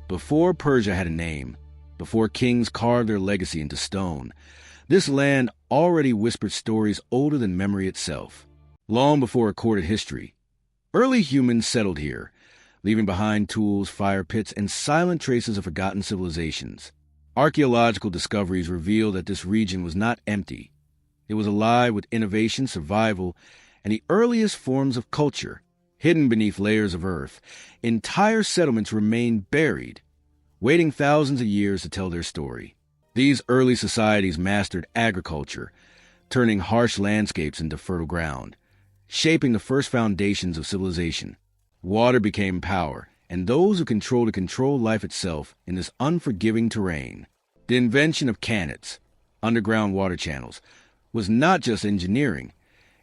Before Persia had a name, before kings carved their legacy into stone, this land already whispered stories older than memory itself. Long before recorded history, early humans settled here, leaving behind tools, fire pits, and silent traces of forgotten civilizations. Archaeological discoveries reveal that this region was not empty. It was alive with innovation, survival, and the earliest forms of culture. Hidden beneath layers of earth, entire settlements remained buried, waiting thousands of years to tell their story. These early societies mastered agriculture, turning harsh landscapes into fertile ground, shaping the first foundations of civilization. Water became power, and those who controlled life itself in this unforgiving terrain. The invention of cannons, underground water channels, was not just engineering,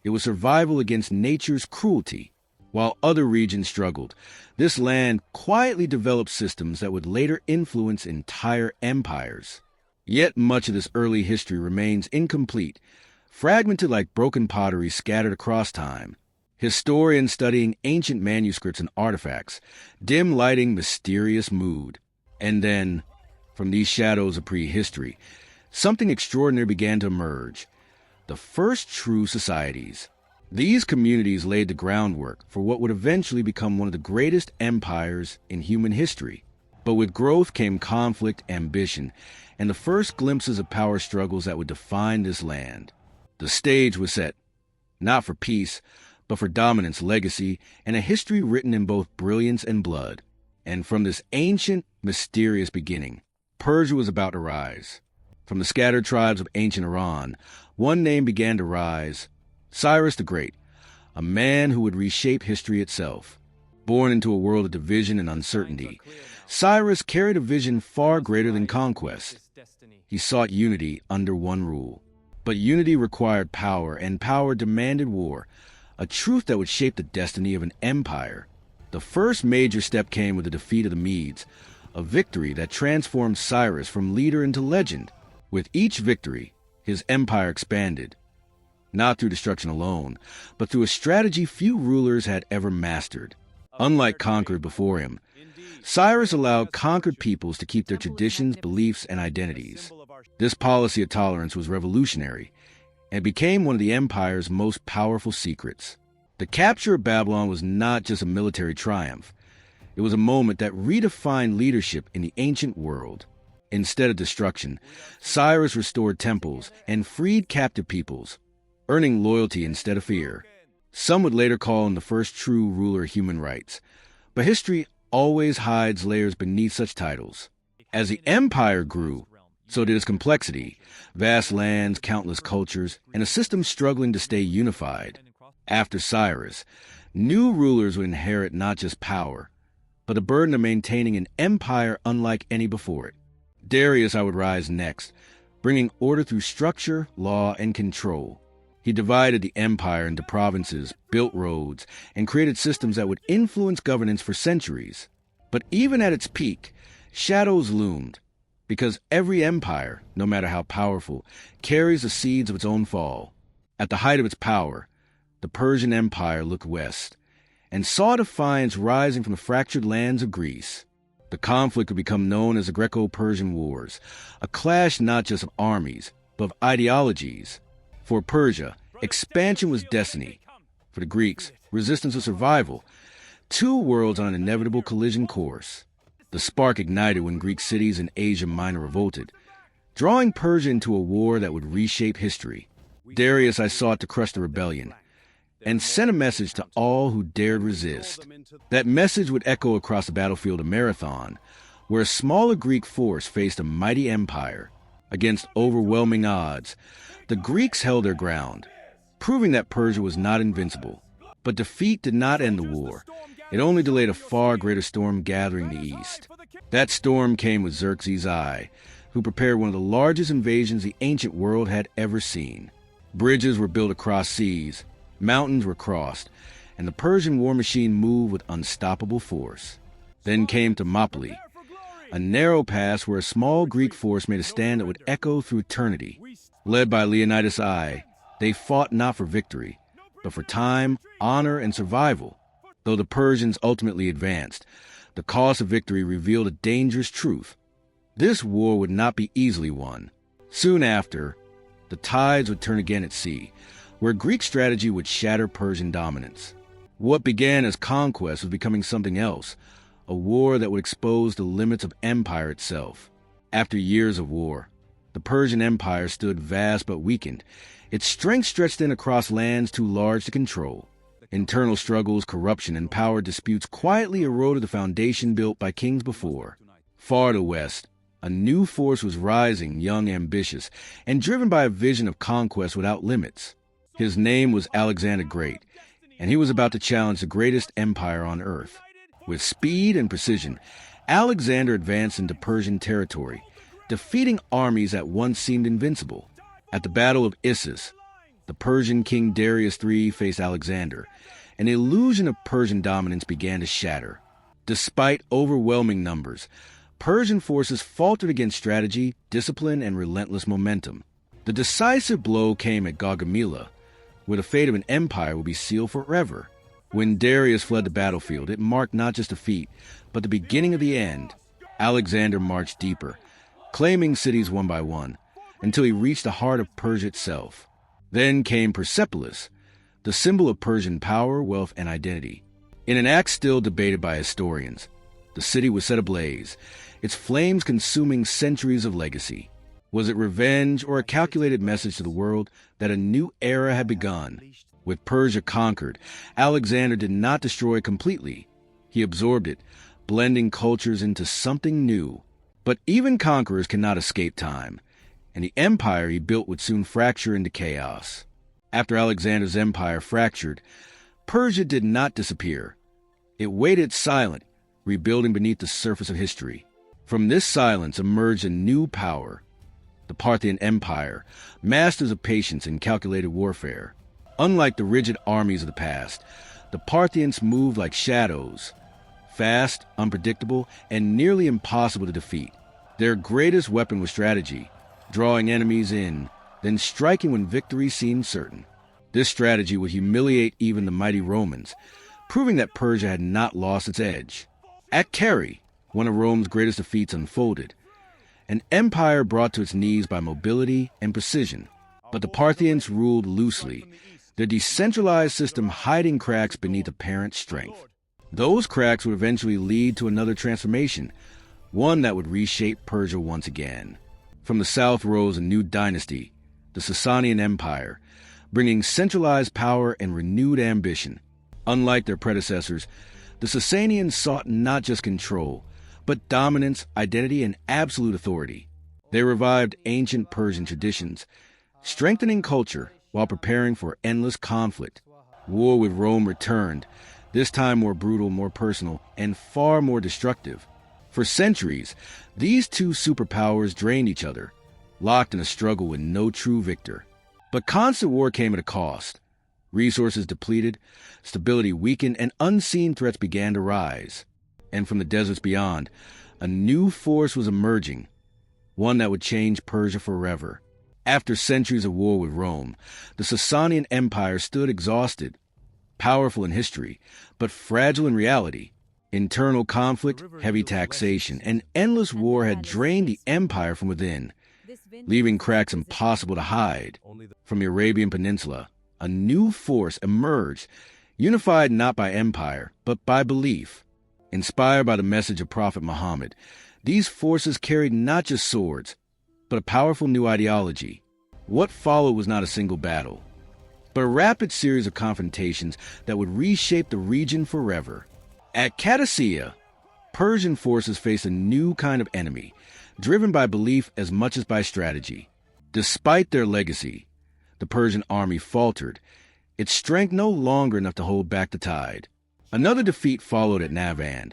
it was survival against nature's cruelty. While other regions struggled, this land quietly developed systems that would later influence entire empires. Yet much of this early history remains incomplete, fragmented like broken pottery scattered across time. Historians studying ancient manuscripts and artifacts, dim lighting mysterious mood. And then, from these shadows of prehistory, something extraordinary began to emerge. The first true societies. These communities laid the groundwork for what would eventually become one of the greatest empires in human history. But with growth came conflict, ambition, and the first glimpses of power struggles that would define this land. The stage was set, not for peace, but for dominance, legacy, and a history written in both brilliance and blood. And from this ancient, mysterious beginning, Persia was about to rise. From the scattered tribes of ancient Iran, one name began to rise: Cyrus the Great, a man who would reshape history itself. Born into a world of division and uncertainty, Cyrus carried a vision far greater than conquest. He sought unity under one rule. But unity required power, and power demanded war, a truth that would shape the destiny of an empire. The first major step came with the defeat of the Medes, a victory that transformed Cyrus from leader into legend. With each victory, his empire expanded, not through destruction alone, but through a strategy few rulers had ever mastered. Unlike conquerors before him, Cyrus allowed conquered peoples to keep their traditions, beliefs, and identities. This policy of tolerance was revolutionary and became one of the empire's most powerful secrets. The capture of Babylon was not just a military triumph. It was a moment that redefined leadership in the ancient world. Instead of destruction, Cyrus restored temples and freed captive peoples, earning loyalty instead of fear. Some would later call him the first true ruler of human rights, but history always hides layers beneath such titles. As the empire grew, so did its complexity: vast lands, countless cultures, and a system struggling to stay unified. After Cyrus, new rulers would inherit not just power, but the burden of maintaining an empire unlike any before it. Darius would rise next, bringing order through structure, law, and control. He divided the empire into provinces, built roads, and created systems that would influence governance for centuries. But even at its peak, shadows loomed, because every empire, no matter how powerful, carries the seeds of its own fall. At the height of its power, the Persian Empire looked west and saw defiance rising from the fractured lands of Greece. The conflict would become known as the greco-persian wars, a clash not just of armies, but of ideologies. For Persia, expansion was destiny. For the Greeks, resistance was survival. Two worlds on an inevitable collision course. The spark ignited when Greek cities in Asia Minor revolted, drawing Persia into a war that would reshape history. Darius sought to crush the rebellion and sent a message to all who dared resist. That message would echo across the battlefield of Marathon, where a smaller Greek force faced a mighty empire. Against overwhelming odds, the Greeks held their ground, proving that Persia was not invincible. But defeat did not end the war. It only delayed a far greater storm gathering in the east. That storm came with Xerxes I, who prepared one of the largest invasions the ancient world had ever seen. Bridges were built across seas, mountains were crossed, and the Persian war machine moved with unstoppable force. Then came Thermopylae, a narrow pass where a small Greek force made a stand that would echo through eternity. Led by Leonidas I, they fought not for victory, but for time, honor, and survival. Though the Persians ultimately advanced, The cost of victory revealed a dangerous truth. This war would not be easily won. Soon after, the tides would turn again at sea, where Greek strategy would shatter Persian dominance. What began as conquest was becoming something else, a war that would expose the limits of empire itself. After years of war, the Persian Empire stood vast but weakened. Its strength stretched in across lands too large to control. Internal struggles, corruption, and power disputes quietly eroded the foundation built by kings before. Far to the west, a new force was rising, young, ambitious, and driven by a vision of conquest without limits. His name was Alexander the Great, and he was about to challenge the greatest empire on earth. With speed and precision, Alexander advanced into Persian territory, defeating armies that once seemed invincible. At the Battle of Issus, the Persian king Darius III faced Alexander, and the illusion of Persian dominance began to shatter. Despite overwhelming numbers, Persian forces faltered against strategy, discipline, and relentless momentum. The decisive blow came at Gaugamela, where the fate of an empire would be sealed forever. When Darius fled the battlefield, it marked not just defeat, but the beginning of the end. Alexander marched deeper, claiming cities one by one, until he reached the heart of Persia itself. Then came Persepolis, the symbol of Persian power, wealth, and identity. In an act still debated by historians, the city was set ablaze, its flames consuming centuries of legacy. Was it revenge or a calculated message to the world that a new era had begun? With Persia conquered, Alexander did not destroy it completely. He absorbed it, blending cultures into something new. But even conquerors cannot escape time, and the empire he built would soon fracture into chaos. After Alexander's empire fractured, Persia did not disappear. It waited silent, rebuilding beneath the surface of history. From this silence emerged a new power, the Parthian Empire, masters of patience and calculated warfare. Unlike the rigid armies of the past, the Parthians moved like shadows, fast, unpredictable, and nearly impossible to defeat. Their greatest weapon was strategy, drawing enemies in, then striking when victory seemed certain. This strategy would humiliate even the mighty Romans, proving that Persia had not lost its edge. At Carrhae, one of Rome's greatest defeats unfolded, an empire brought to its knees by mobility and precision. But the Parthians ruled loosely, their decentralized system hiding cracks beneath apparent strength. Those cracks would eventually lead to another transformation, one that would reshape Persia once again. From the south rose a new dynasty, the Sasanian Empire, bringing centralized power and renewed ambition. Unlike their predecessors, the Sasanians sought not just control, but dominance, identity, and absolute authority. They revived ancient Persian traditions, strengthening culture while preparing for endless conflict. War with Rome returned, this time more brutal, more personal, and far more destructive. For centuries, these two superpowers drained each other, locked in a struggle with no true victor. But constant war came at a cost. Resources depleted, stability weakened, and unseen threats began to rise. And from the deserts beyond, a new force was emerging, one that would change Persia forever. After centuries of war with Rome, the Sasanian Empire stood exhausted, powerful in history, but fragile in reality. Internal conflict, heavy taxation, and endless war had drained the empire from within, leaving cracks impossible to hide. From the Arabian Peninsula, a new force emerged, unified not by empire, but by belief. Inspired by the message of Prophet Muhammad, these forces carried not just swords, but a powerful new ideology. What followed was not a single battle, but a rapid series of confrontations that would reshape the region forever. At Qadisiyah, Persian forces faced a new kind of enemy, driven by belief as much as by strategy. Despite their legacy, the Persian army faltered, its strength no longer enough to hold back the tide. Another defeat followed at Navand,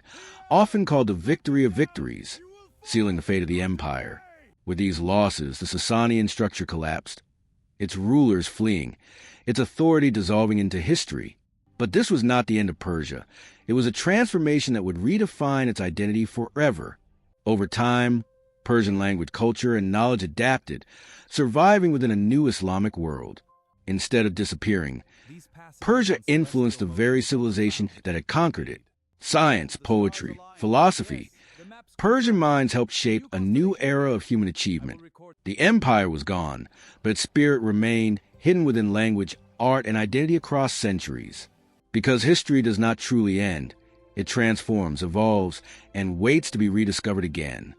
often called the Victory of Victories, sealing the fate of the empire. With these losses, the Sasanian structure collapsed, its rulers fleeing, its authority dissolving into history. But this was not the end of Persia. It was a transformation that would redefine its identity forever. Over time, Persian language, culture, and knowledge adapted, surviving within a new Islamic world. Instead of disappearing, Persia influenced the very civilization that had conquered it. Science, poetry, philosophy. Persian minds helped shape a new era of human achievement. The empire was gone, but its spirit remained hidden within language, art, and identity across centuries. Because history does not truly end, it transforms, evolves, and waits to be rediscovered again.